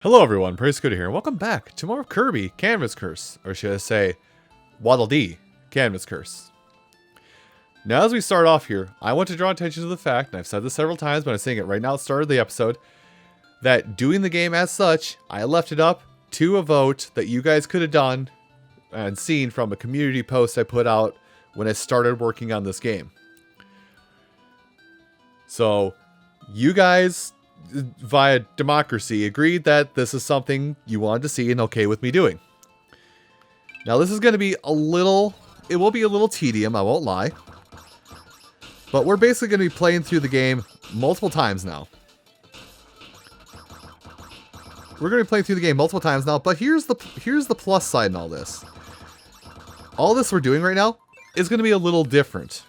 Hello everyone, Praise Good here, and welcome back to more of Kirby Canvas Curse, or should I say, Waddle Dee Canvas Curse. Now as we start off here, I want to draw attention to the fact, and I've said this several times, but I'm saying it right now at the start of the episode, that doing the game as such, I left it up to a vote that you guys could have done and seen from a community post I put out when I started working on this game. So, you guys, via democracy, agreed that this is something you wanted to see and okay with me doing. Now this is going to be it will be a little tedium, I won't lie. But we're basically going to be playing through the game multiple times now. We're going to be playing through the game multiple times now, but here's the plus side in all this. All this we're doing right now is going to be a little different.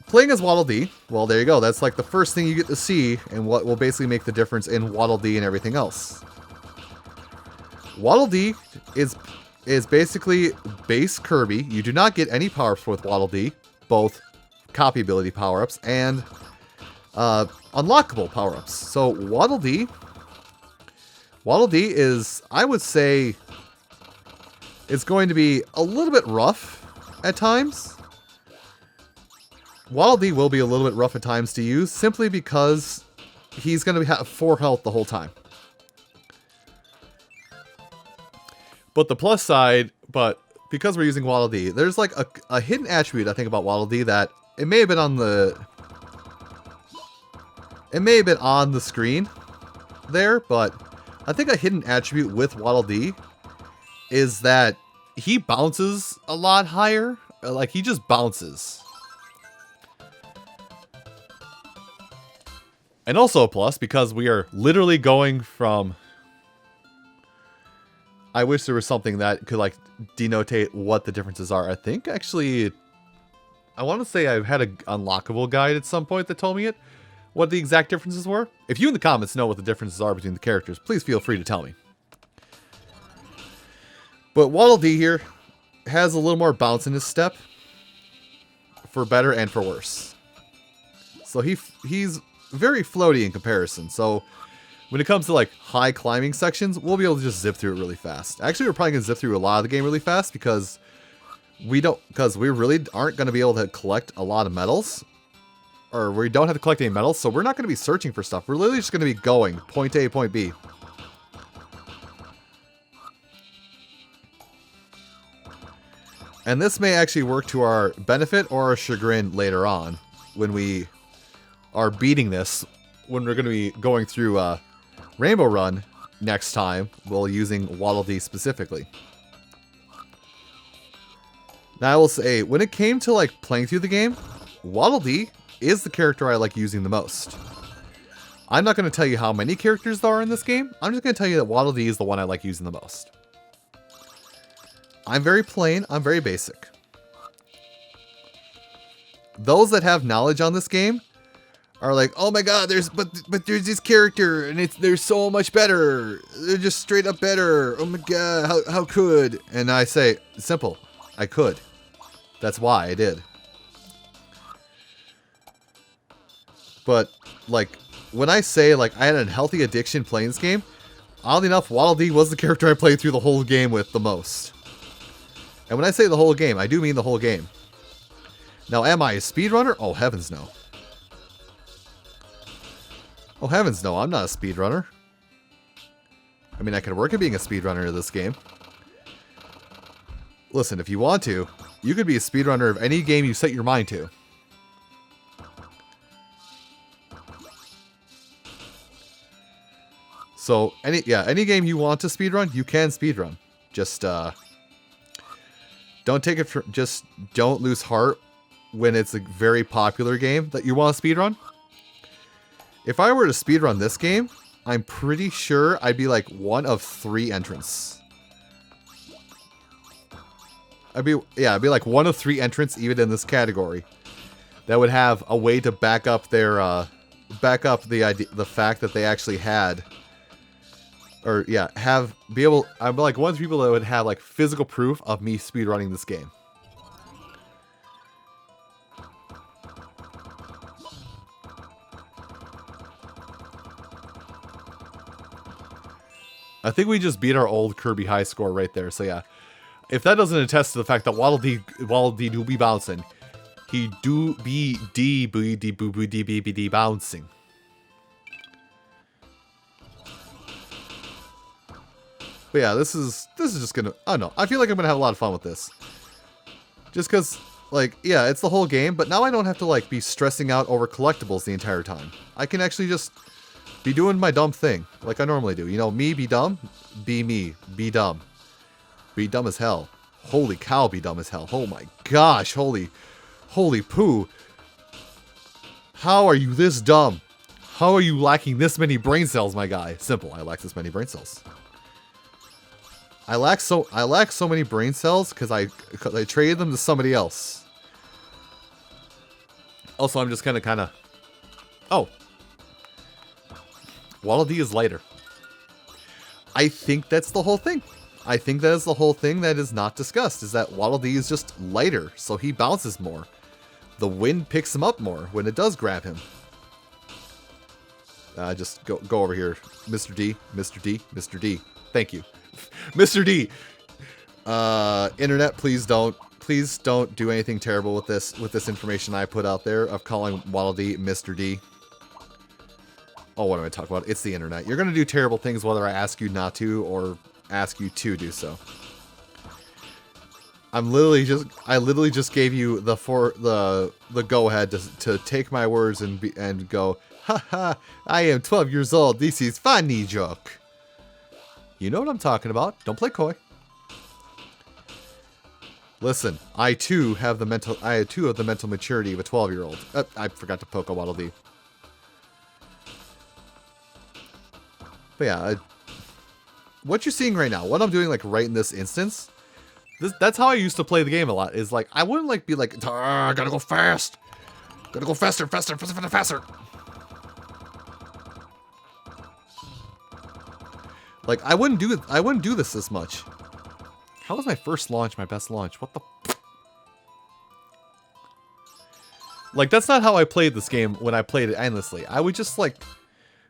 Playing as Waddle Dee, well, there you go. That's like the first thing you get to see and what will basically make the difference in Waddle Dee and everything else. Waddle Dee is basically base Kirby. You do not get any power-ups with Waddle Dee, both copy ability power-ups and unlockable power-ups. So Waddle Dee is, I would say, it's going to be a little bit rough at times. Waddle Dee will be a little bit rough at times to use, simply because he's going to have 4 health the whole time. But the plus side, because we're using Waddle Dee, there's like a hidden attribute I think about Waddle Dee that it may have been on the screen there, but I think a hidden attribute with Waddle Dee is that he bounces a lot higher. Like, he just bounces. And also a plus, because we are literally going from... I wish there was something that could, like, denotate what the differences are. I think, actually... I want to say I've had an unlockable guide at some point that told me what the exact differences were. If you in the comments know what the differences are between the characters, please feel free to tell me. But Waddle Dee here has a little more bounce in his step. For better and for worse. So he's very floaty in comparison. So when it comes to like high climbing sections, we'll be able to just zip through it really fast. Actually, we're probably gonna zip through a lot of the game really fast because we really aren't going to be able to collect a lot of medals, or we don't have to collect any medals. So we're not going to be searching for stuff. We're literally just going to be going point A, point B. And this may actually work to our benefit or our chagrin later on when we are beating this, when we're going to be going through Rainbow Run next time while using Waddle Dee specifically. Now I will say, when it came to like playing through the game, Waddle Dee is the character I like using the most. I'm not going to tell you how many characters there are in this game. I'm just going to tell you that Waddle Dee is the one I like using the most. I'm very plain, I'm very basic. Those that have knowledge on this game are like, oh my god, there's this character and they're so much better. They're just straight up better. Oh my god, how could? And I say, simple, I could. That's why I did. But like, when I say like I had a healthy addiction playing this game, oddly enough, Waddle Dee was the character I played through the whole game with the most. And when I say the whole game, I do mean the whole game. Now, am I a speedrunner? Oh, heavens no. Oh, heavens no, I'm not a speedrunner. I mean, I could work at being a speedrunner of this game. Listen, if you want to, you could be a speedrunner of any game you set your mind to. So, any game you want to speedrun, you can speedrun. Just, don't lose heart when it's a very popular game that you want to speedrun. If I were to speedrun this game, I'm pretty sure I'd be like one of 3 entrants. I'd be like one of 3 entrants even in this category that would have a way to back up their the fact that they actually had, or yeah, I'm like one of the people that would have like physical proof of me speedrunning this game. I think we just beat our old Kirby high score right there. So yeah, if that doesn't attest to the fact that Waddle Dee do be bouncing, he do be D bouncing. But yeah, this is just gonna, I don't know. I feel like I'm gonna have a lot of fun with this. Just cause, like, yeah, it's the whole game, but now I don't have to like be stressing out over collectibles the entire time. I can actually just be doing my dumb thing, like I normally do. You know, me be dumb, be me, be dumb. Be dumb as hell. Holy cow, be dumb as hell. Oh my gosh, holy poo. How are you this dumb? How are you lacking this many brain cells, my guy? Simple, I lack this many brain cells. I lack so many brain cells because I traded them to somebody else. Also, I'm just kind of. Oh, Waddle Dee is lighter. I think that's the whole thing. I think that is the whole thing that is not discussed. Is that Waddle Dee is just lighter, so he bounces more. The wind picks him up more when it does grab him. Just go over here, Mr. D, Mr. D, Mr. D. Thank you. Mr. D, internet, please don't do anything terrible with this information I put out there of calling Waddle Dee Mr. D. Oh, what am I talking about? It's the internet. You're gonna do terrible things whether I ask you not to or ask you to do so. I literally just gave you the go ahead to take my words and go, haha, I am 12 years old. This is funny joke. You know what I'm talking about. Don't play coy. Listen, I too have the mental maturity of a 12-year-old. I forgot to poke a Waddle Dee. But yeah, what you're seeing right now, what I'm doing like right in this instance, that's how I used to play the game a lot. Is like I wouldn't like be like, gotta go fast, gotta go faster. Like, I wouldn't do this much. How was my first launch my best launch? What the... Like, that's not how I played this game when I played it endlessly. I would just, like...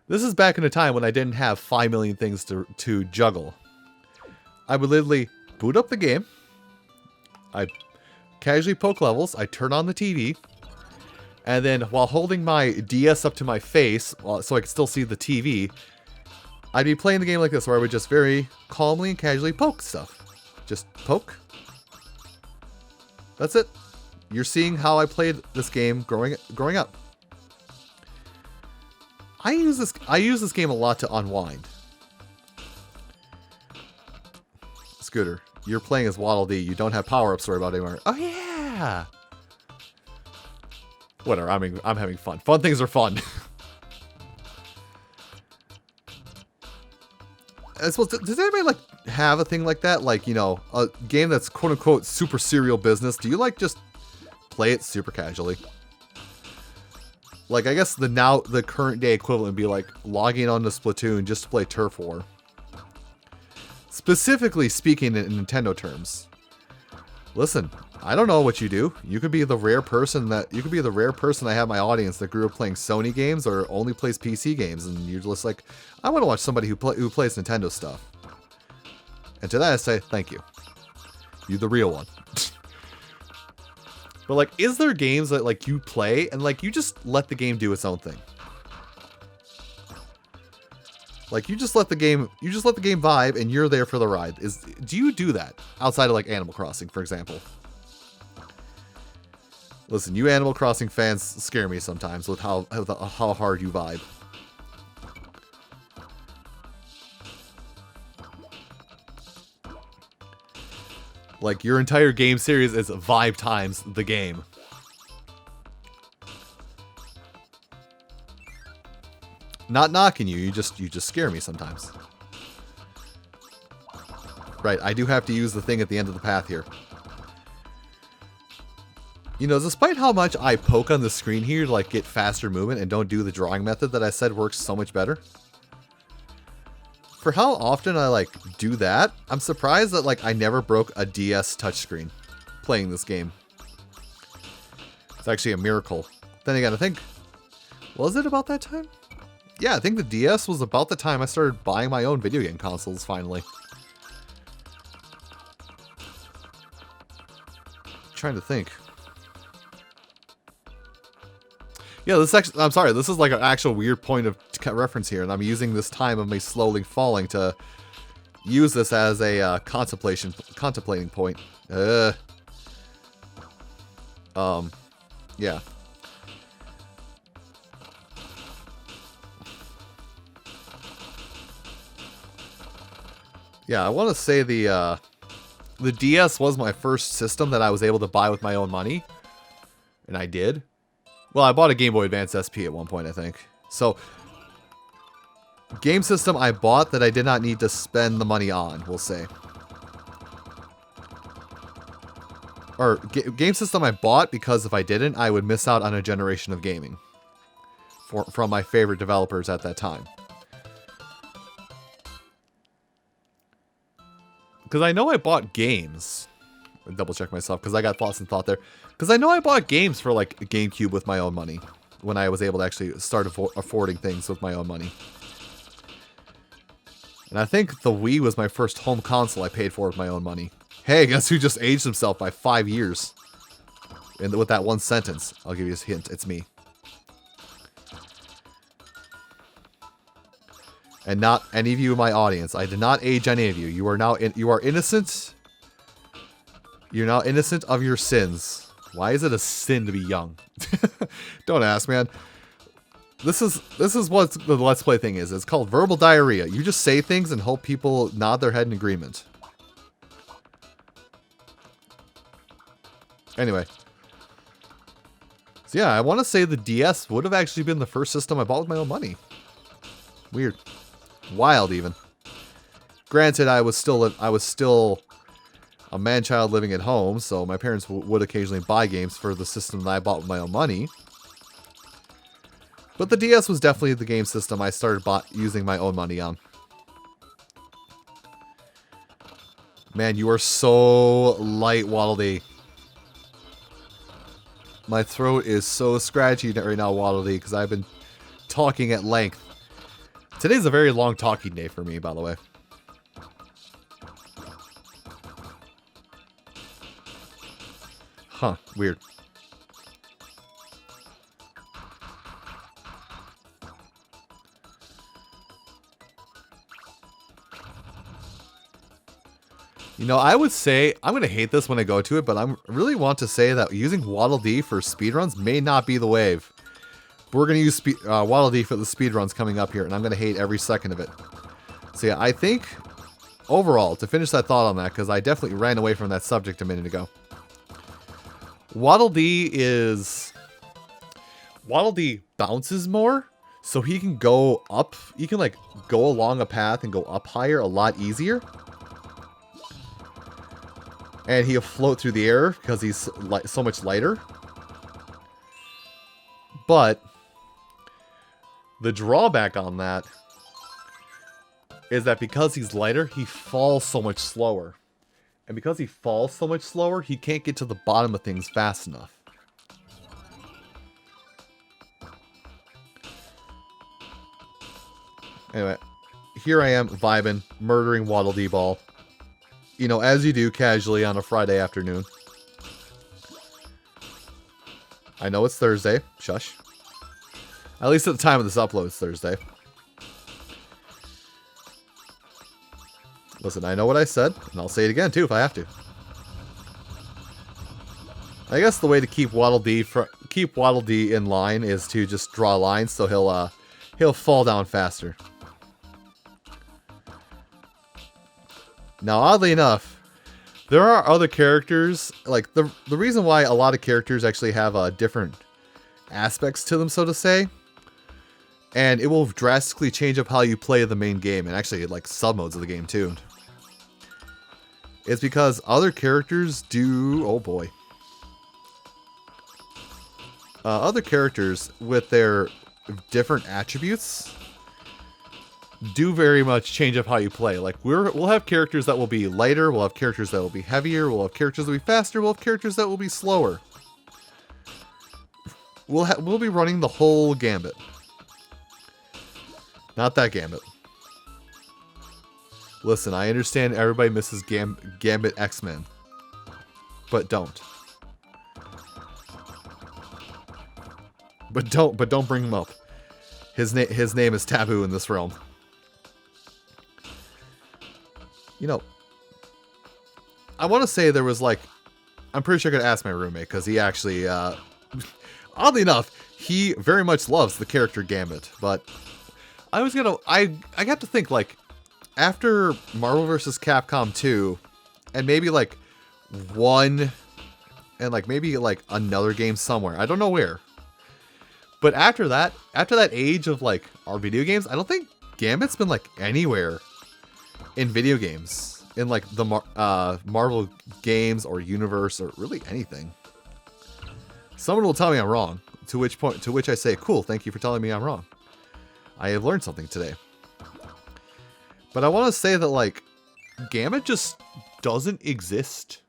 This is back in a time when I didn't have 5 million things to juggle. I would literally boot up the game. I'd casually poke levels. I'd turn on the TV. And then, while holding my DS up to my face, so I could still see the TV... I'd be playing the game like this, where I would just very calmly and casually poke stuff. Just poke. That's it. You're seeing how I played this game growing up. I use this game a lot to unwind. Scooter, you're playing as Waddle Dee. You don't have power-ups to worry about anymore. Oh yeah. Whatever. I'm having fun. Fun things are fun. I suppose, does anybody like have a thing like that? Like, you know, a game that's quote unquote super serial business. Do you like just play it super casually? Like, I guess the current day equivalent would be like logging onto Splatoon just to play Turf War. Specifically speaking in Nintendo terms. Listen, I don't know what you do. You could be the rare person I have in my audience that grew up playing Sony games or only plays PC games, and you're just like, I want to watch somebody who plays Nintendo stuff. And to that I say, thank you. You're the real one. But like, is there games that like you play and like you just let the game do its own thing? Like you just let the game vibe and you're there for the ride. Do you do that outside of like Animal Crossing, for example? Listen, you Animal Crossing fans scare me sometimes with how hard you vibe. Like your entire game series is vibe times the game. Not knocking you, you just scare me sometimes. Right, I do have to use the thing at the end of the path here. You know, despite how much I poke on the screen here to like get faster movement and don't do the drawing method that I said works so much better. For how often I like do that, I'm surprised that like I never broke a DS touchscreen playing this game. It's actually a miracle. Then again, I think, was it about that time? Yeah, I think the DS was about the time I started buying my own video game consoles, finally. Trying to think. Yeah, this actually, I'm sorry, this is like an actual weird point of reference here, and I'm using this time of me slowly falling to use this as a contemplating point. Yeah. Yeah, I want to say the DS was my first system that I was able to buy with my own money. And I did. Well, I bought a Game Boy Advance SP at one point, I think. So, game system I bought that I did not need to spend the money on, we'll say. Or, game system I bought because if I didn't, I would miss out on a generation of gaming. From my favorite developers at that time. Because I know I bought games. Double check myself because I got lost in thought there. Because I know I bought games for like GameCube with my own money. When I was able to actually start affording things with my own money. And I think the Wii was my first home console I paid for with my own money. Hey, guess who just aged himself by 5 years? And with that one sentence. I'll give you a hint. It's me. And not any of you in my audience. I did not age any of you. You are now you are innocent. You're now innocent of your sins. Why is it a sin to be young? Don't ask, man. This is what the Let's Play thing is. It's called verbal diarrhea. You just say things and hope people nod their head in agreement. Anyway. So yeah, I want to say the DS would have actually been the first system I bought with my own money. Weird. Wild, even. Granted, I was still a man-child living at home, so my parents would occasionally buy games for the system that I bought with my own money. But the DS was definitely the game system I started using my own money on. Man, you are so light, Waddle Dee. My throat is so scratchy right now, Waddle Dee, because I've been talking at length. Today's a very long talking day for me, by the way. Huh, weird. You know, I would say, I'm going to hate this when I go to it, but I really want to say that using Waddle Dee for speedruns may not be the wave. We're going to use Waddle Dee for the speedruns coming up here, and I'm going to hate every second of it. So yeah, I think, overall, to finish that thought on that, because I definitely ran away from that subject a minute ago. Waddle Dee bounces more, so he can go up, he can like go along a path and go up higher a lot easier. And he'll float through the air because he's so much lighter. But the drawback on that is that because he's lighter, he falls so much slower. And because he falls so much slower, he can't get to the bottom of things fast enough. Anyway, here I am vibing, murdering Waddle Dee Ball. You know, as you do casually on a Friday afternoon. I know it's Thursday. Shush. At least at the time of this upload, it's Thursday. Listen, I know what I said, and I'll say it again, too, if I have to. I guess the way to keep Waddle Dee in line is to just draw lines, so he'll fall down faster. Now, oddly enough, there are other characters, like, the reason why a lot of characters actually have different aspects to them, so to say, and it will drastically change up how you play the main game, and actually, like, sub-modes of the game, too. It's because other characters do... Oh, boy. Other characters, with their different attributes, do very much change up how you play. Like, we'll have characters that will be lighter, we'll have characters that will be heavier, we'll have characters that will be faster, we'll have characters that will be slower. We'll be running the whole gambit. Not that Gambit. Listen, I understand everybody misses Gambit X-Men. But don't. But don't bring him up. His name is taboo in this realm. You know, I want to say there was like, I'm pretty sure I could ask my roommate because he actually, oddly enough, he very much loves the character Gambit. But I was gonna, I got to think like, after Marvel vs. Capcom 2, and maybe like 1, and like maybe like another game somewhere, I don't know where. But after that age of like our video games, I don't think Gambit's been like anywhere in video games, in like the Marvel games or universe or really anything. Someone will tell me I'm wrong, to which I say, cool, thank you for telling me I'm wrong. I have learned something today. But I want to say that like Gambit just doesn't exist.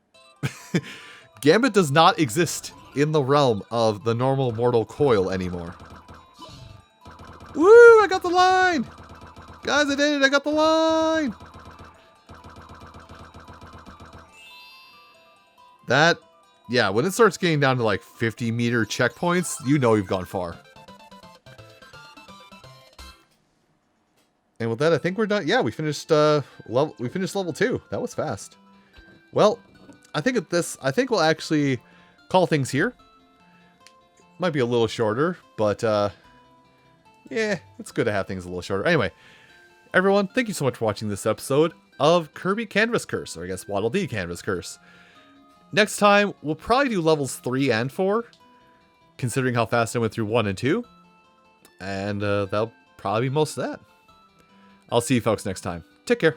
Gambit does not exist in the realm of the normal mortal coil anymore. Woo! I got the line! Guys, I did it! I got the line! That, yeah, when it starts getting down to like 50-meter checkpoints, you know you've gone far. And with that, I think we're done. Yeah, we finished level 2. That was fast. Well, I think we'll actually call things here. Might be a little shorter, but yeah, it's good to have things a little shorter. Anyway, everyone, thank you so much for watching this episode of Kirby Canvas Curse, or I guess Waddle Dee Canvas Curse. Next time, we'll probably do levels 3 and 4, considering how fast I went through 1 and 2. And that'll probably be most of that. I'll see you folks next time. Take care.